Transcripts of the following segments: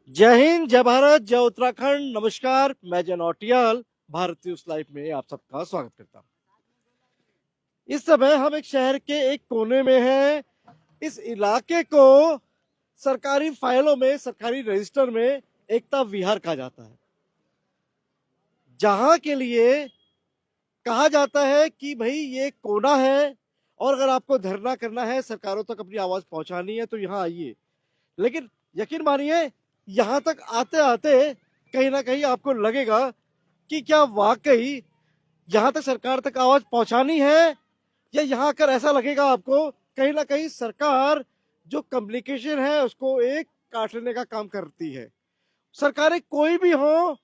जय हिंद, जय भारत, जय उत्तराखंड। नमस्कार, मैं जय नौटियाल भारत न्यूज लाइव में आप सबका स्वागत करता हूं। इस समय हम एक शहर के एक कोने में हैं। इस इलाके को सरकारी फाइलों में, सरकारी रजिस्टर में एकता विहार कहा जाता है, जहां के लिए कहा जाता है कि भाई ये कोना है और अगर आपको धरना करना है, सरकारों तक अपनी आवाज पहुंचानी है तो यहां आइए। लेकिन यकीन मानिए, यहां तक आते आते कहीं ना कहीं आपको लगेगा कि क्या वाकई यहां तक सरकार तक आवाज पहुंचानी है, या यहां आकर ऐसा लगेगा आपको कहीं ना कहीं सरकार जो कम्युनिकेशन है उसको एक काटने का काम करती है। सरकारें कोई भी हो,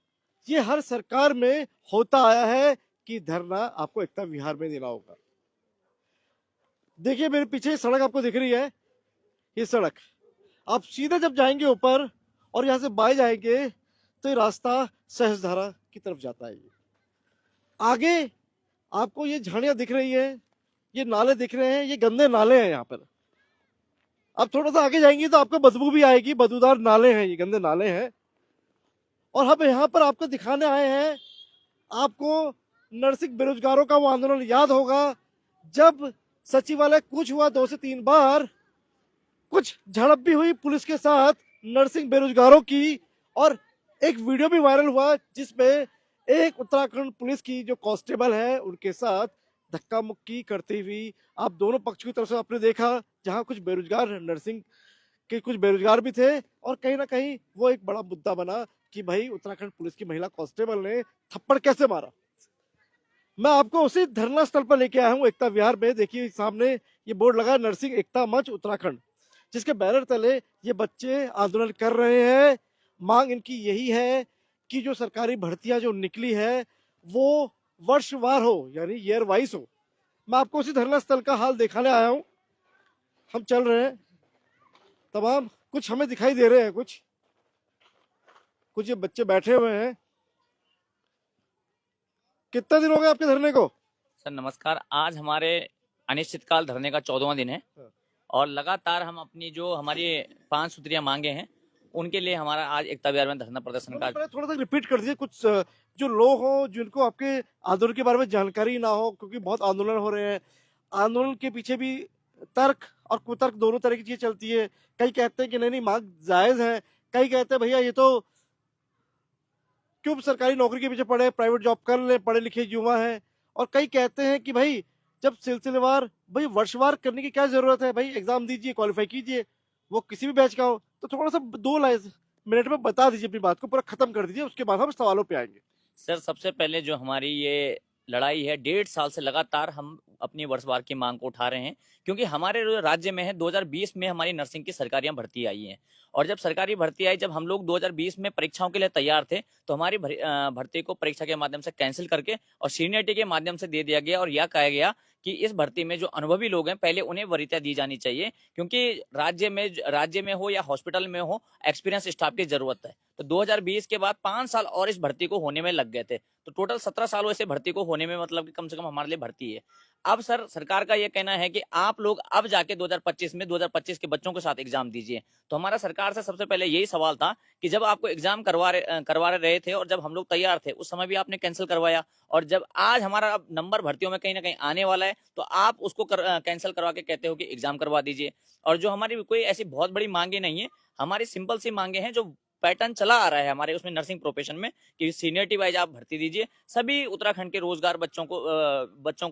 ये हर सरकार में होता आया है कि धरना आपको एकता विहार में देना होगा। देखिए मेरे पीछे सड़क आपको दिख रही है, ये सड़क आप सीधे जब जाएंगे ऊपर और यहां से बाएं जाएंगे तो ये रास्ता सहस्त्रधारा की तरफ जाता है। आगे आपको ये झाड़ियां दिख रही है, ये नाले दिख रहे हैं, ये गंदे नाले हैं यहाँ पर। अब थोड़ा सा आगे जाएंगे तो आपको बदबू भी आएगी, बदबूदार नाले हैं, ये गंदे नाले हैं। और हम यहाँ पर आपको दिखाने आए हैं, आपको नर्सिंग बेरोजगारों का वो आंदोलन याद होगा जब सचिवालय कूच हुआ 2 से 3 बार, कुछ झड़प भी हुई पुलिस के साथ नर्सिंग बेरोजगारों की, और एक वीडियो भी वायरल हुआ जिसमें एक उत्तराखंड पुलिस की जो कांस्टेबल है उनके साथ धक्का मुक्की करती हुई आप दोनों पक्ष की तरफ से आपने देखा, जहां कुछ बेरोजगार नर्सिंग के कुछ बेरोजगार भी थे। और कहीं ना कहीं वो एक बड़ा मुद्दा बना कि भाई उत्तराखंड पुलिस की महिला कांस्टेबल ने थप्पड़ कैसे मारा। मैं आपको उसी धरना स्थल पर लेके आया हूँ, एकता विहार में। देखिए सामने ये बोर्ड लगा, नर्सिंग एकता मंच उत्तराखंड, जिसके बैनर तले ये बच्चे आंदोलन कर रहे हैं। मांग इनकी यही है कि जो सरकारी भर्तियां जो निकली है वो वर्षवार हो, यानी ईयर वाइज हो। मैं आपको उसी धरना स्थल का हाल दिखाने आया हूँ। हम चल रहे हैं, तमाम कुछ हमें दिखाई दे रहे हैं, कुछ कुछ ये बच्चे बैठे हुए हैं। कितने दिन हो गए आपके धरने को? सर नमस्कार। आज हमारे अनिश्चितकाल धरने का 14वां दिन है और लगातार हम अपनी जो हमारी 5 सूत्रीय मांगे हैं उनके लिए हमारा आज एकता विहार में धरना प्रदर्शन का। थोड़ा सा रिपीट कर दीजिए, कुछ जो लोग हो जिनको आपके आंदोलन के बारे में जानकारी ना हो, क्योंकि बहुत आंदोलन हो रहे हैं। आंदोलन के पीछे भी तर्क और कुतर्क दोनों तरह की चीजें चलती है। कई कहते हैं कि नहीं नहीं मांग जायज है, कई कहते हैं भैया ये तो क्यों सरकारी नौकरी के पीछे पड़े, प्राइवेट जॉब कर ले, पढ़े लिखे युवा है। और कई कहते हैं कि भाई जब सिलसिलेवार, भाई वर्षवार करने की क्या जरूरत है, भाई एग्जाम दीजिए, क्वालिफाई कीजिए, वो किसी भी बैच का हो। तो थोड़ा सा 2 मिनट में बता दीजिए, अपनी बात को पूरा खत्म कर दीजिए, उसके बाद हम सवालों पे आएंगे। सर सबसे पहले जो हमारी ये लड़ाई है, 1.5 साल से लगातार हम अपनी वर्षवार की मांग को उठा रहे हैं, क्योंकि हमारे जो राज्य में है 2020 में हमारी नर्सिंग की सरकारी भर्ती आई है। और जब सरकारी भर्ती आई, जब हम लोग 2020 में परीक्षाओं के लिए तैयार थे तो हमारी भर्ती को परीक्षा के माध्यम से कैंसिल करके और सीनियरिटी के माध्यम से दे दिया गया और यह कहा गया कि इस भर्ती में जो अनुभवी लोग हैं पहले उन्हें वरीयता दी जानी चाहिए, क्योंकि राज्य में हो या हॉस्पिटल में हो एक्सपीरियंस स्टाफ की जरूरत है। तो 2020 के बाद 5 साल और इस भर्ती को होने में लग गए थे, तो टोटल 17 सालों से भर्ती को होने में, मतलब कि कम से कम हमारे लिए भर्ती है। अब सर सरकार का यह कहना है कि आप लोग अब जाके 2025 के बच्चों के साथ एग्जाम दीजिए। तो हमारा सरकार से सबसे पहले यही सवाल था कि जब आपको एग्जाम करवा रहे थे और जब हम लोग तैयार थे उस समय भी आपने कैंसिल करवाया, और जब आज हमारा अब नंबर भर्तियों में कहीं ना कहीं आने वाला है तो आप उसको कैंसिल करवा के कहते हो कि एग्जाम करवा दीजिए। और जो हमारी कोई ऐसी बहुत बड़ी मांगे नहीं है, हमारी सिंपल सी मांगे हैं जो पैटर्न चला आ रहा है हमारे उसमें नर्सिंग प्रोफेशन में कि सीनियरिटी वाइज आप भर्ती दीजिए, सभी उत्तराखंड के रोजगार बच्चों को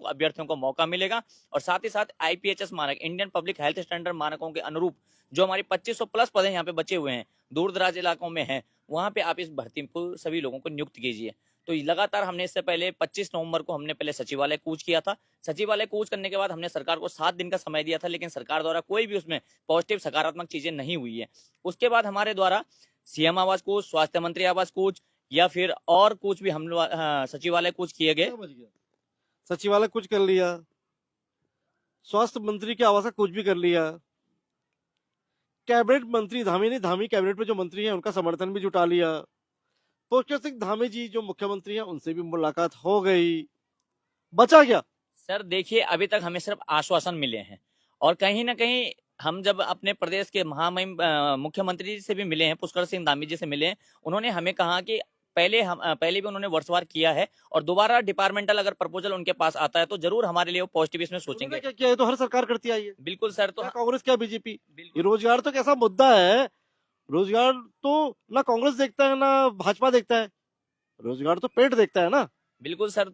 अभ्यर्थियों को मौका मिलेगा। और साथ ही साथ IPHS मानक, इंडियन पब्लिक हेल्थ स्टैंडर्ड मानकों के अनुरूप जो हमारी 2500 प्लस पद हैं यहाँ पे बचे हुए हैं, दूर दराज इलाकों में हैं, वहां पे आप इस भर्ती को सभी लोगों को नियुक्त कीजिए। तो लगातार हमने इससे पहले 25 नवंबर को हमने पहले सचिवालय कूच किया था। सचिवालय कूच करने के बाद हमने सरकार को 7 दिन का समय दिया था, लेकिन सरकार द्वारा कोई भी उसमें पॉजिटिव सकारात्मक चीजें नहीं हुई है। उसके बाद हमारे द्वारा CM आवास कूच, स्वास्थ्य मंत्री आवास कूच या फिर और कुछ भी हम लोग सचिवालय कूच किए गए। सचिवालय कुछ कर लिया, स्वास्थ्य मंत्री के आवास का कुछ भी कर लिया, कैबिनेट मंत्री धामी कैबिनेट में जो मंत्री हैं उनका समर्थन भी जुटा लिया, पुष्कर सिंह धामी जी जो मुख्यमंत्री हैं उनसे भी मुलाकात हो गई। बचा क्या? सर देखिए, अभी तक हमें सिर्फ आश्वासन मिले हैं और कहीं ना कहीं हम जब अपने प्रदेश के महामहिम मुख्यमंत्री जी से भी मिले हैं, पुष्कर सिंह धामी जी से मिले हैं, उन्होंने हमें कहा कि पहले भी उन्होंने वर्षवार किया है और दोबारा डिपार्टमेंटल अगर प्रपोजल उनके पास आता है तो जरूर हमारे लिए वो पॉजिटिव इसमें उन्होंने सोचेंगे। क्या किया है? तो हर सरकार करती आई है, बिल्कुल सर। तो क्या कांग्रेस क्या बीजेपी। ये बिल्कुल रोजगार तो कैसा मुद्दा है, रोजगार तो ना कांग्रेस देखता है ना भाजपा देखता है, रोजगार तो पेट देखता है ना। बिल्कुल सर।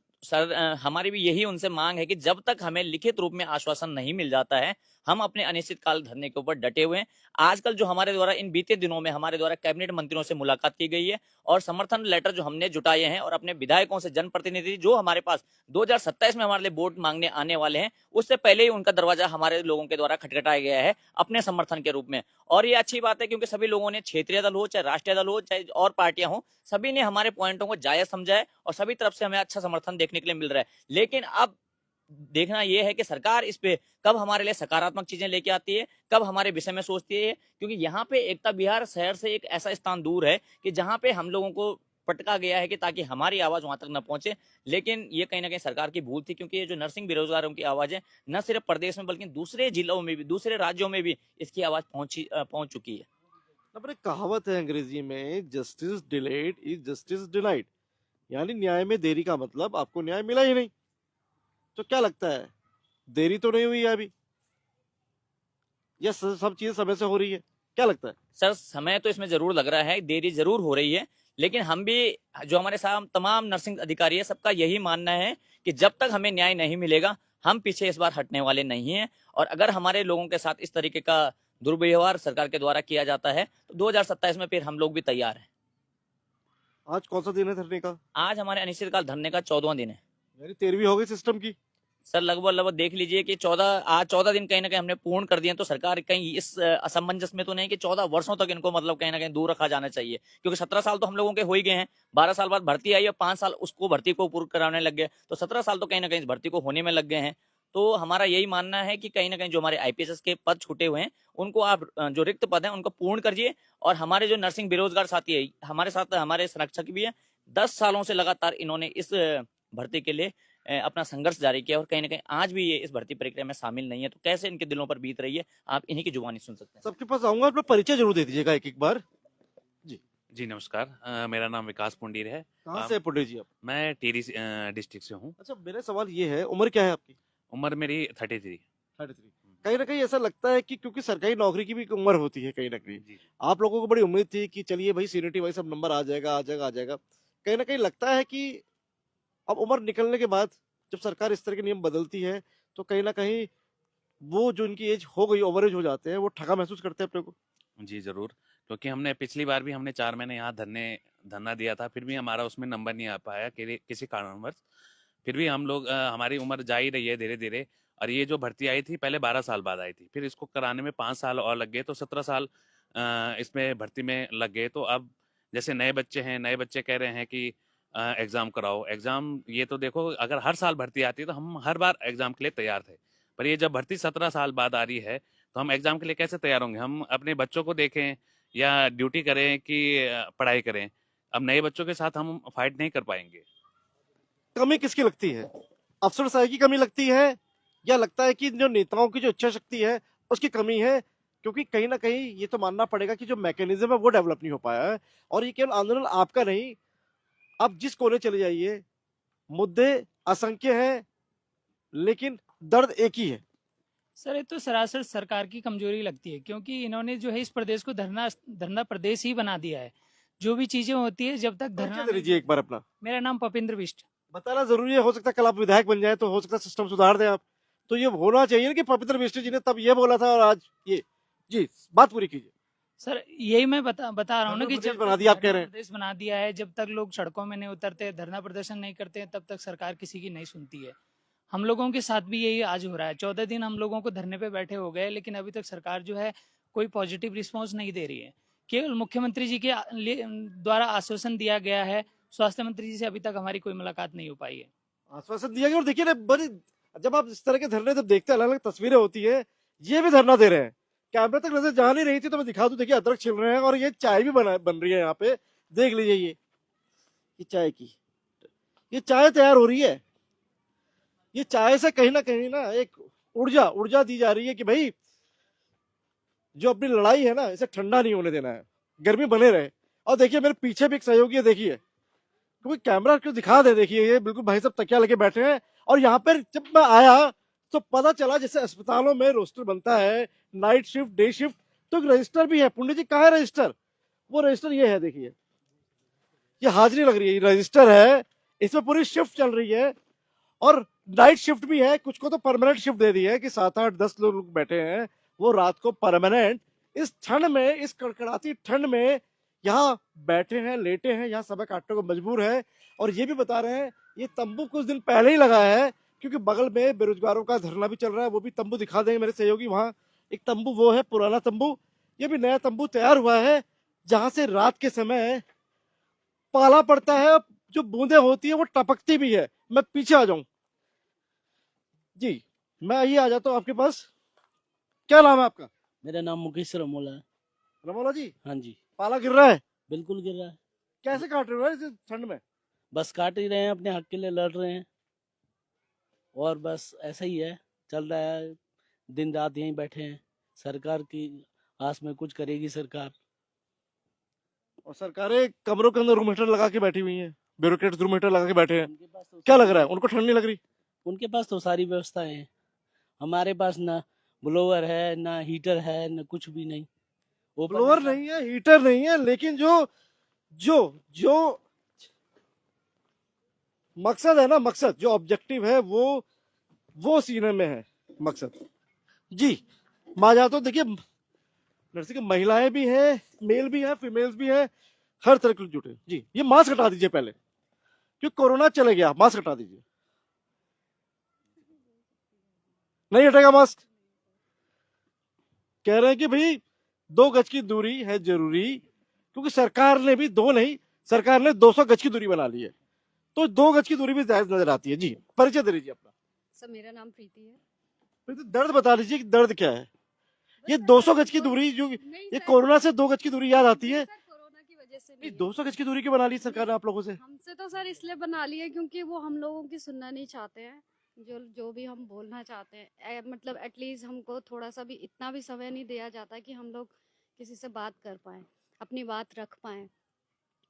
हमारी भी यही उनसे मांग है कि जब तक हमें लिखित रूप में आश्वासन नहीं मिल जाता है, हम अपने अनिश्चितकाल धरने के ऊपर डटे हुए हैं। आजकल जो हमारे द्वारा इन बीते दिनों में हमारे द्वारा कैबिनेट मंत्रियों से मुलाकात की गई है और समर्थन लेटर जो हमने जुटाए हैं और अपने विधायकों से, जनप्रतिनिधि जो हमारे पास 2027 में हमारे लिए वोट मांगने आने वाले हैं, उससे पहले ही उनका दरवाजा हमारे लोगों के द्वारा खटखटाया गया है अपने समर्थन के रूप में। और ये अच्छी बात है क्योंकि सभी लोगों ने, क्षेत्रीय दल हो चाहे राष्ट्रीय दल हो चाहे और पार्टियां हो, सभी ने हमारे पॉइंटों को जायज समझा है और सभी तरफ से हमें अच्छा समर्थन देखने के लिए मिल रहा है। लेकिन अब देखना यह है कि सरकार इस पे कब हमारे लिए सकारात्मक चीजें लेके आती है, कब हमारे विषय में सोचती है, क्योंकि यहाँ पे एकता विहार शहर से एक ऐसा स्थान दूर है कि जहाँ पे हम लोगों को पटका गया है कि ताकि हमारी आवाज वहां तक न पहुंचे। लेकिन ये कहीं ना कहीं सरकार की भूल थी, क्योंकि ये जो नर्सिंग बेरोजगारों की आवाज है, न सिर्फ प्रदेश में बल्कि दूसरे जिलों में भी, दूसरे राज्यों में भी इसकी आवाज पहुंच चुकी है। अब एक कहावत है अंग्रेजी में, justice delayed is justice denied, यानी न्याय में देरी का मतलब आपको न्याय मिला ही नहीं। तो क्या लगता है, देरी तो नहीं हुई है अभी, या सब चीजें समय से हो रही है, क्या लगता है? सर समय तो इसमें जरूर लग रहा है, देरी जरूर हो रही है, लेकिन हम भी, जो हमारे साथ तमाम नर्सिंग अधिकारी है, सबका यही मानना है कि जब तक हमें न्याय नहीं मिलेगा हम पीछे इस बार हटने वाले नहीं हैं। और अगर हमारे लोगों के साथ इस तरीके का दुर्व्यवहार सरकार के द्वारा किया जाता है तो 2027 में फिर हम लोग भी तैयार हैं। आज कौन सा दिन है धरने का? आज हमारे अनिश्चितकाल धरने का 14वां दिन है। यानी 13वीं हो गई सिस्टम की। सर लगभग देख लीजिए कि 14 दिन कहीं ना कहीं हमने पूर्ण कर दिए, तो सरकार कहीं इस असमंजस में तो नहीं कि 14 वर्षों तक इनको मतलब कहीं ना कहीं दूर रखा जाना चाहिए, क्योंकि 17 साल तो हम लोगों के हो ही गए हैं, 12 साल बाद भर्ती आई और 5 साल उसको भर्ती को पूर्ण कराने लग गए, तो 17 साल तो कहीं ना कहीं इस भर्ती को होने में लग गए हैं। तो हमारा यही मानना है कि कहीं ना कहीं जो हमारे आईपीएस के पद छूटे हुए हैं उनको आप, जो रिक्त पद हैं उनको पूर्ण करिए। और हमारे जो नर्सिंग बेरोजगार साथी है हमारे साथ, हमारे संरक्षक भी है, 10 सालों से लगातार इन्होंने इस भर्ती के लिए अपना संघर्ष जारी किया और कहीं ना कहीं आज भी ये इस भर्ती प्रक्रिया में शामिल नहीं है, तो कैसे इनके दिलों पर बीत रही है आप इन्हीं की जुबानी सुन सकते हैं। सबके पास आऊंगा, अपना परिचय जरूर दे दीजिएगा एक एक बार। जी। जी नमस्कार। मेरा नाम विकास पुंडीर है। कहाँ से पुंडे जी आप? मैं टिहरी डिस्ट्रिक्ट से हूँ। अच्छा, मेरा सवाल ये है, उम्र क्या है आपकी? उम्र मेरी 33। 33। कहीं ना कहीं ऐसा लगता है कि क्योंकि सरकारी नौकरी की भी एक उम्र होती है, कहीं ना कहीं जी आप लोगों को बड़ी उम्मीद थी कि चलिए भाई सीनियरिटी वाइज सब नंबर आ जाएगा आ जाएगा आ जाएगा, कहीं ना कहीं लगता है कि अब उम्र निकलने के बाद जब सरकार इस तरह के नियम बदलती है तो कहीं ना कहीं वो जो इनकी एज हो गई, ओवरेज हो जाते हैं, वो ठगा महसूस करते हैं अपने को। जी ज़रूर, क्योंकि हमने पिछली बार भी हमने 4 महीने यहाँ धरना दिया था, फिर भी हमारा उसमें नंबर नहीं आ पाया किसी कारणवश। फिर भी हम लोग हमारी उम्र जा ही रही है धीरे धीरे। और ये जो भर्ती आई थी पहले 12 साल बाद आई थी, फिर इसको कराने में 5 साल और लग गए, तो 17 साल इसमें भर्ती में लग गए। तो अब जैसे नए बच्चे हैं, नए बच्चे कह रहे हैं कि एग्ज़ाम कराओ। एग्ज़ाम ये तो देखो, अगर हर साल भर्ती आती है तो हम हर बार एग्ज़ाम के लिए तैयार थे, पर ये जब भर्ती 17 साल बाद आ रही है तो हम एग्ज़ाम के लिए कैसे तैयार होंगे? हम अपने बच्चों को देखें या ड्यूटी करें कि पढ़ाई करें? अब नए बच्चों के साथ हम फाइट नहीं कर पाएंगे। कमी किसकी लगती है, अफसरशाही की कमी लगती है, या लगता है कि जो नेताओं की जो इच्छा शक्ति है उसकी कमी है? क्योंकि कहीं ना कहीं ये तो मानना पड़ेगा कि जो मैकेनिज्म है वो डेवलप नहीं हो पाया है। और ये केवल आंदोलन आपका नहीं, आप जिस कोने चले जाइए, मुद्दे असंख्य हैं लेकिन दर्द एक ही है। सर ये तो सरासर सरकार की कमजोरी लगती है, क्योंकि इन्होंने जो है इस प्रदेश को धरना धरना प्रदेश ही बना दिया है। जो भी चीजें होती है जब तक धरना परिचय दे दीजिए एक बार अपना। मेरा नाम पपिंद्र बिष्ट। बताना जरूरी है, हो सकता है कल आप विधायक बन जाए तो हो सकता है सिस्टम सुधार दें आप। तो ये होना चाहिए ना कि पवित्र मिश्र जी ने तब ये बोला था और आज ये। जी, बात पूरी कीजिए। सर यही मैं बता रहा हूँ ना कि धरना जब प्रदेश बना दिया आप कह धरना रहे हैं। प्रदेश बना दिया है, जब तक लोग सड़कों में नहीं उतरते, धरना प्रदर्शन नहीं करते, तब तक सरकार किसी की नहीं सुनती है। हम लोगों के साथ भी यही आज हो रहा है। 14 दिन हम लोगों को धरने पे बैठे हो गए, लेकिन अभी तक सरकार जो है कोई पॉजिटिव रिस्पॉन्स नहीं दे रही है। केवल मुख्यमंत्री जी के द्वारा आश्वासन दिया गया है, स्वास्थ्य मंत्री जी से अभी तक हमारी कोई मुलाकात नहीं हो पाई है। आश्वासन दिया गया, और देखिए ना बड़ी, जब आप इस तरह के धरने जब देखते हैं, अलग अलग तस्वीरें होती है। ये भी धरना दे रहे हैं, कैमरे तक नजर जा नहीं रही थी तो मैं दिखा दूं, देखिए अदरक छिल रहे हैं और ये चाय भी बन रही है यहाँ पे, देख लीजिए। ये चाय की, ये चाय तैयार हो रही है। ये चाय से कहीं ना एक ऊर्जा ऊर्जा दी जा रही है कि भाई जो अपनी लड़ाई है ना, इसे ठंडा नहीं होने देना है, गर्मी बने रहे। और देखिए मेरे पीछे भी एक सहयोगी है, देखिए, क्योंकि कैमरा क्यों दिखा दे, देखिए ये बिल्कुल भाई साहब तकिया लेके बैठे हैं। और यहाँ पर जब मैं आया तो पता चला जैसे अस्पतालों में रोस्टर बनता है, नाइट शिफ्ट, डे शिफ्ट, तो एक रजिस्टर भी है। पुण्य जी कहाँ है रजिस्टर? वो रजिस्टर ये है, देखिए, ये हाजिरी लग रही है, ये रजिस्टर है, इसमें पूरी शिफ्ट चल रही है। और नाइट शिफ्ट भी है, कुछ को तो परमानेंट शिफ्ट दे दी है कि 7 8 10 लोग बैठे हैं वो रात को परमानेंट इस ठंड में, इस कड़कड़ाती ठंड में यहाँ बैठे हैं, लेटे हैं, यहाँ समय काटने को मजबूर है। और ये भी बता रहे हैं ये तंबू कुछ दिन पहले ही लगा है, क्योंकि बगल में बेरोजगारों का धरना भी चल रहा है, वो भी तंबू दिखा देंगे मेरे सहयोगी। वहाँ एक तंबू वो है पुराना तंबू, ये भी नया तंबू तैयार हुआ है, जहां से रात के समय पाला पड़ता है, जो बूंदे होती है वो टपकती भी है। मैं पीछे आ जाऊं जी, मैं ही आ जाता हूँ आपके पास। क्या नाम है आपका? मेरा नाम मुकेश रमोला है। रमोला जी, हाँ जी, पाला गिर रहा है, बिल्कुल गिर रहा है। कैसे काट रहे हो यार इस ठंड में? बस काट ही रहे हैं, अपने हक के लिए लड़ रहे हैं, और बस ऐसा ही है, चल रहा है। दिन रात यहीं बैठे हैं, सरकार की आस में कुछ करेगी सरकार। और सरकारें कमरों के अंदर रूम हीटर लगा के बैठी हुई हैं, ब्यूरोक्रेट्स रूम हीटर लगा के बैठे हैं। उनके पास तो क्या लग रहा है, उनको ठंड नहीं लग रही? उनके पास तो सारी व्यवस्थाएं हैं, हमारे पास ना ब्लोवर है, ना हीटर है, ना कुछ भी नहीं। ऊपर ब्लोअर ऐसा- नहीं है, हीटर नहीं है, लेकिन जो जो जो मकसद है ना, मकसद जो ऑब्जेक्टिव है वो सीने में है मकसद जी। मैं जाता हूँ, देखिए नर्सिंग की महिलाएं भी हैं, मेल भी हैं, फीमेल्स भी हैं, हर तरह के लोग जुटे जी। ये मास्क हटा दीजिए पहले, क्योंकि कोरोना चले गया, मास्क हटा दीजिए। नहीं हटेगा मास्क? कह रहे हैं कि भाई 2 गज की दूरी है जरूरी, क्योंकि सरकार ने भी दो नहीं, सरकार ने 200 गज की दूरी बना ली है, तो 2 गज की दूरी भी जायज नजर आती है जी। परिचय दे दीजिए अपना। सर मेरा नाम प्रीति है। फिर तो दर्द बता दीजिए कि दर्द क्या है। ये बस 200 गज की दूरी जो नहीं ये सर, कोरोना से 2 गज की दूरी याद आती नहीं है। सर, कोरोना की वजह से नहीं, नहीं। 200 गज की दूरी क्यों बना ली सरकार ने आप लोगों से? हमसे तो सर इसलिए बना लिए क्योंकि वो हम लोगों की सुनना नहीं चाहते हैं। जो भी हम बोलना चाहते हैं, मतलब एटलीस्ट हमको थोड़ा सा भी, इतना भी समय नहीं दिया जाता कि हम लोग किसी से बात कर पाएं, अपनी बात रख पाएं।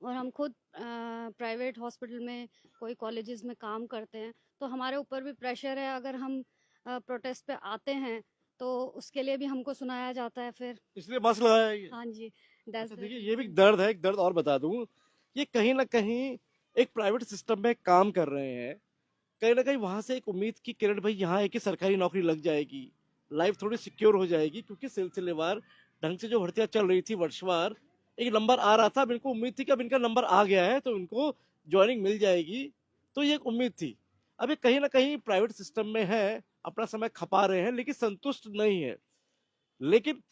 और हम खुद प्राइवेट हॉस्पिटल में, कोई कॉलेजेस में काम करते हैं, तो हमारे ऊपर भी प्रेशर है। अगर हम प्रोटेस्ट पे आते हैं तो उसके लिए भी हमको सुनाया जाता है फिर। इसलिए मास्क लगाया है ये। हाँ जी, अच्छा देखिए, ये भी एक दर्द है, एक दर्द और बता दूं, ये कहीं ना कहीं एक प्राइवेट सिस्टम में काम कर रहे हैं, कहीं ना कहीं वहां से एक उम्मीद की किरण, भाई यहाँ है कि सरकारी नौकरी लग जाएगी, लाइफ थोड़ी सिक्योर हो जाएगी, क्योंकि सिलसिलेवार ढंग से जो भर्तियां चल रही थी, वर्षवार एक नंबर आ रहा था, अब इनको उम्मीद थी कि अब इनका नंबर आ गया है तो इनको ज्वाइनिंग मिल जाएगी, तो ये एक उम्मीद थी। अब ये कहीं ना कहीं प्राइवेट सिस्टम में है, अपना समय खपा रहे हैं, लेकिन संतुष्ट नहीं है। लेकिन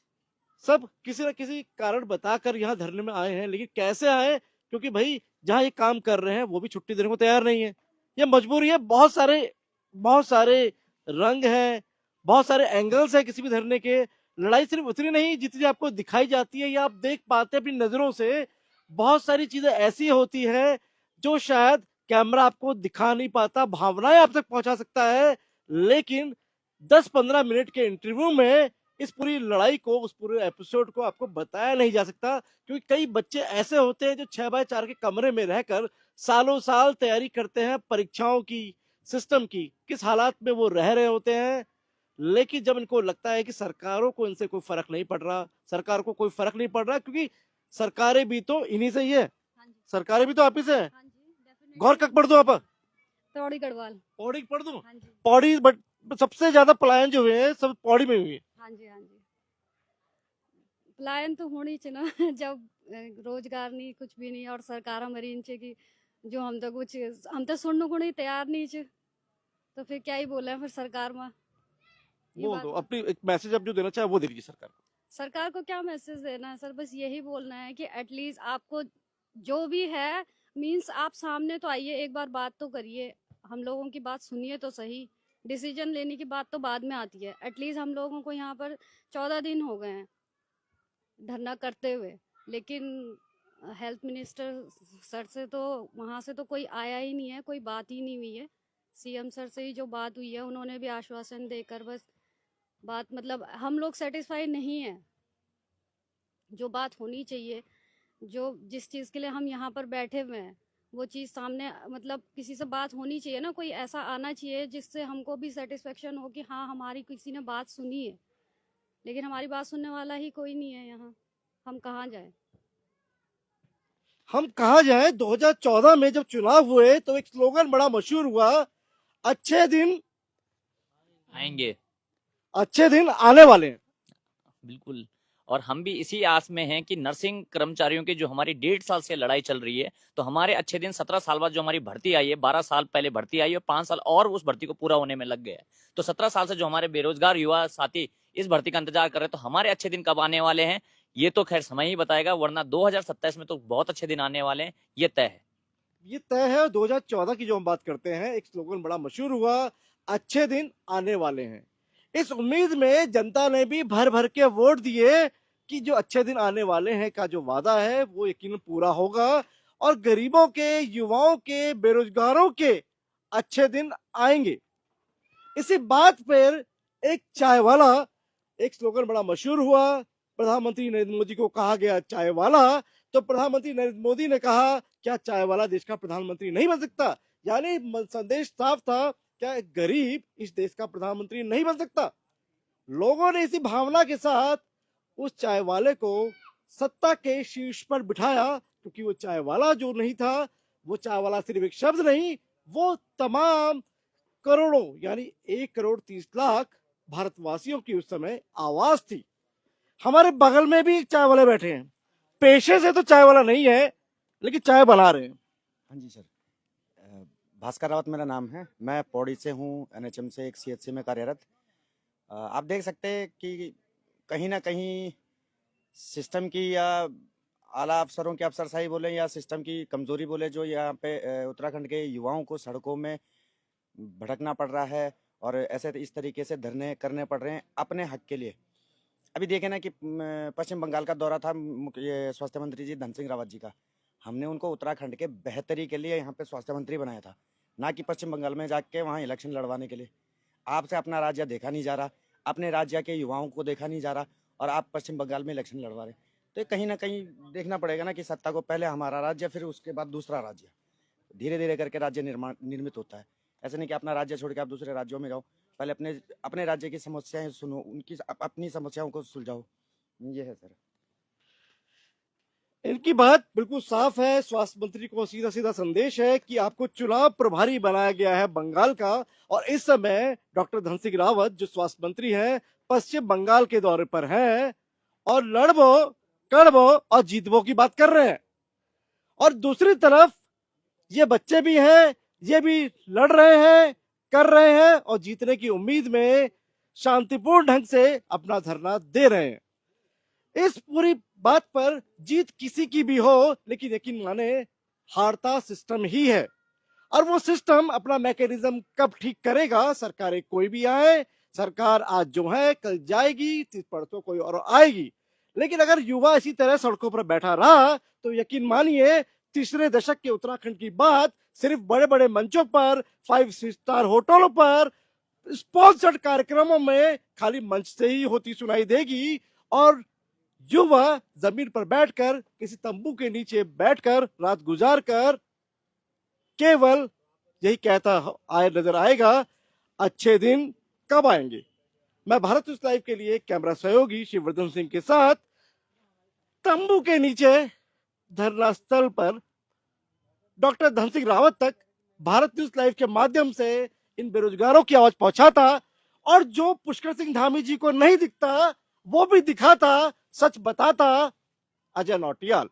सब किसी न किसी कारण बताकर यहाँ धरने में आए हैं, लेकिन कैसे आए, क्योंकि भाई जहाँ ये काम कर रहे हैं वो भी छुट्टी देने को तैयार नहीं है, ये मजबूरी है। बहुत सारे रंग हैं, बहुत सारे एंगल्स हैं किसी भी धरने के। लड़ाई सिर्फ उतनी नहीं जितनी आपको दिखाई जाती है या आप देख पाते हैं अपनी नजरों से। बहुत सारी चीजें ऐसी होती है जो शायद कैमरा आपको दिखा नहीं पाता, भावनाएं आप तक पहुंचा सकता है, लेकिन 10 15 मिनट के इंटरव्यू में इस पूरी लड़ाई को, उस पूरे एपिसोड को आपको बताया नहीं जा सकता, क्योंकि कई बच्चे ऐसे होते हैं जो 6x4 के कमरे में रहकर सालों साल तैयारी करते हैं परीक्षाओं की, सिस्टम की, किस हालात में वो रह रहे होते हैं। लेकिन जब इनको लगता है कि सरकारों को इनसे कोई फर्क नहीं पड़ रहा, सरकार को कोई फर्क नहीं पड़ रहा, क्योंकि सरकारें भी तो इन्हीं से ही है, हाँ जी, सरकारें भी तो आप ही से है। हाँ जी, definitely। गौर कक पढ़ दो आप, तौड़ी गढ़वाल। पौड़ी पढ़ दो, हाँ जी, पौड़ी, बट सबसे ज्यादा पलायन जो हुए हैं सब पौड़ी में हुए हैं। हाँ जी, हाँ जी। पलायन तो होनी चाहिए ना जब रोजगार नहीं, कुछ भी नहीं, और सरकार हमारी इनचे की जो हम तो कुछ, हम तो सुनने को नहीं तैयार नहीं छे, तो फिर क्या ही बोले फिर सरकार में। ये बोल बात दो है। अपनी एक मैसेज आप जो देना चाहे वो दे दीजिए सरकार को। सरकार को क्या मैसेज देना है सर, बस यही बोलना है कि एटलीस्ट आपको जो भी है, मींस आप सामने तो आइए, एक बार बात तो करिए, हम लोगों की बात सुनिए तो सही। डिसीजन लेने की बात तो बाद में आती है। एटलीस्ट हम लोगों को यहाँ पर 14 दिन हो गए हैं धरना करते हुए, लेकिन हेल्थ मिनिस्टर सर से तो, वहाँ से तो कोई आया ही नहीं है, कोई बात ही नहीं हुई है। सीएम सर से ही जो बात हुई है, उन्होंने भी आश्वासन देकर बस बात, मतलब हम लोग सेटिस्फाई नहीं है जो बात होनी चाहिए, जो जिस चीज़ के लिए हम यहाँ पर बैठे हुए हैं, वो चीज़ सामने मतलब किसी से बात होनी चाहिए ना, कोई ऐसा आना चाहिए जिससे हमको भी सेटिस्फेक्शन हो कि हाँ हमारी किसी ने बात सुनी है। लेकिन हमारी बात सुनने वाला ही कोई नहीं है यहाँ, हम कहाँ जाएं? हम कहा जाए, 2014 में जब चुनाव हुए तो एक स्लोगन बड़ा मशहूर हुआ, अच्छे दिन आएंगे। अच्छे दिन आने वाले हैं। बिल्कुल। और हम भी इसी आस में हैं कि नर्सिंग कर्मचारियों की जो हमारी 1.5 साल से लड़ाई चल रही है, तो हमारे अच्छे दिन 17 साल बाद जो हमारी भर्ती आई है, 12 साल पहले भर्ती आई है और 5 साल और उस भर्ती को पूरा होने में लग गए हैं। तो 17 साल से जो हमारे बेरोजगार युवा साथी इस भर्ती का इंतजार कर रहे हैं, तो हमारे अच्छे दिन कब आने वाले हैं, ये तो खैर समय ही बताएगा, वरना 2027 में तो बहुत अच्छे दिन आने वाले हैं, ये तय है। ये तय है। 2014 की जो हम बात करते हैं, एक स्लोगन बड़ा मशहूर हुआ, अच्छे दिन आने वाले हैं। इस उम्मीद में जनता ने भी भर भर के वोट दिए कि जो अच्छे दिन आने वाले हैं का जो वादा है वो यकीनन पूरा होगा और गरीबों के, युवाओं के, बेरोजगारों के अच्छे दिन आएंगे। इसी बात पर एक चाय वाला, एक स्लोगन बड़ा मशहूर हुआ, प्रधानमंत्री नरेंद्र मोदी को कहा गया चाय वाला, तो प्रधानमंत्री नरेंद्र मोदी ने कहा क्या चाय वाला देश का प्रधानमंत्री नहीं बन सकता? यानी संदेश साफ था, क्या एक गरीब इस देश का प्रधानमंत्री नहीं बन सकता? लोगों ने इसी भावना के साथ उस चाय वाले को सत्ता के शीर्ष पर बिठाया, क्योंकि वो चाय वाला जो नहीं था, वो चाय वाला सिर्फ एक शब्द नहीं, वो तमाम करोड़ों यानी 1,30,00,000 भारतवासियों की उस समय आवाज थी। हमारे बगल में भी एक चाय वाले बैठे हैं, पेशे से तो चाय वाला नहीं है लेकिन चाय बना रहे हैं। हाँ जी सर, भास्कर रावत मेरा नाम है। मैं पौड़ी से हूँ, एनएचएम से एक सीएचसी में कार्यरत। आप देख सकते हैं कि कहीं ना कहीं सिस्टम की या आला अफसरों की अफसरशाही बोले या सिस्टम की कमजोरी बोले, जो यहाँ पे उत्तराखंड के युवाओं को सड़कों में भटकना पड़ रहा है और ऐसे इस तरीके से धरने करने पड़ रहे हैं अपने हक के लिए। अभी देखे ना कि पश्चिम बंगाल का दौरा था ये स्वास्थ्य मंत्री जी धन सिंह रावत जी का। हमने उनको उत्तराखंड के बेहतरी के लिए यहाँ पे स्वास्थ्य मंत्री बनाया था, ना कि पश्चिम बंगाल में जाके वहाँ इलेक्शन लड़वाने के लिए। आपसे अपना राज्य देखा नहीं जा रहा, अपने राज्य के युवाओं को देखा नहीं जा रहा और आप पश्चिम बंगाल में इलेक्शन लड़वा रहे। तो कहीं ना कहीं देखना पड़ेगा ना कि सत्ता को पहले हमारा राज्य, फिर उसके बाद दूसरा राज्य, धीरे धीरे करके राज्य निर्मित होता है। ऐसे नहीं कि अपना राज्य छोड़ के आप दूसरे राज्यों में जाओ, पहले अपने अपने राज्य की समस्याएं सुनो, उनकी अपनी समस्याओं को सुलझाओ। ये है सर। इनकी बात बिल्कुल साफ है। स्वास्थ्य मंत्री को सीधा सीधा संदेश है कि आपको चुनाव प्रभारी बनाया गया है बंगाल का, और इस समय डॉक्टर धन सिंह रावत जो स्वास्थ्य मंत्री हैं पश्चिम बंगाल के दौरे पर हैं और लड़बो कड़बो और जीतबो की बात कर रहे हैं। और दूसरी तरफ ये बच्चे भी हैं, ये भी लड़ रहे हैं, कर रहे हैं और जीतने की उम्मीद में शांतिपूर्ण ढंग से अपना धरना दे रहे हैं। इस पूरी बात पर जीत किसी की भी हो, लेकिन यकीन माने हारता सिस्टम ही है। और वो सिस्टम अपना मैकेनिज्म कब ठीक करेगा? सरकारें कोई भी आए, सरकार आज जो है कल जाएगी, परसों कोई और आएगी। लेकिन अगर युवा इसी तरह सड़कों पर बैठा रहा तो यकीन मानिए तीसरे दशक के उत्तराखंड की बात सिर्फ बड़े बड़े मंचों पर, 5 स्टार होटलों पर, स्पॉन्सर्ड कार्यक्रमों में खाली मंच से ही होती सुनाई देगी और युवा जमीन पर बैठकर किसी तंबू के नीचे बैठकर रात गुजार कर केवल यही कहता आए नजर आएगा, अच्छे दिन कब आएंगे। मैं भारत न्यूज लाइव के लिए कैमरा सहयोगी शिववर्धन सिंह के साथ तंबू के नीचे धरना स्थल पर डॉक्टर धन सिंह रावत तक भारत न्यूज लाइव के माध्यम से इन बेरोजगारों की आवाज पहुंचाता और जो पुष्कर सिंह धामी जी को नहीं दिखता वो भी दिखाता, सच बताता। अजय नौटियाल।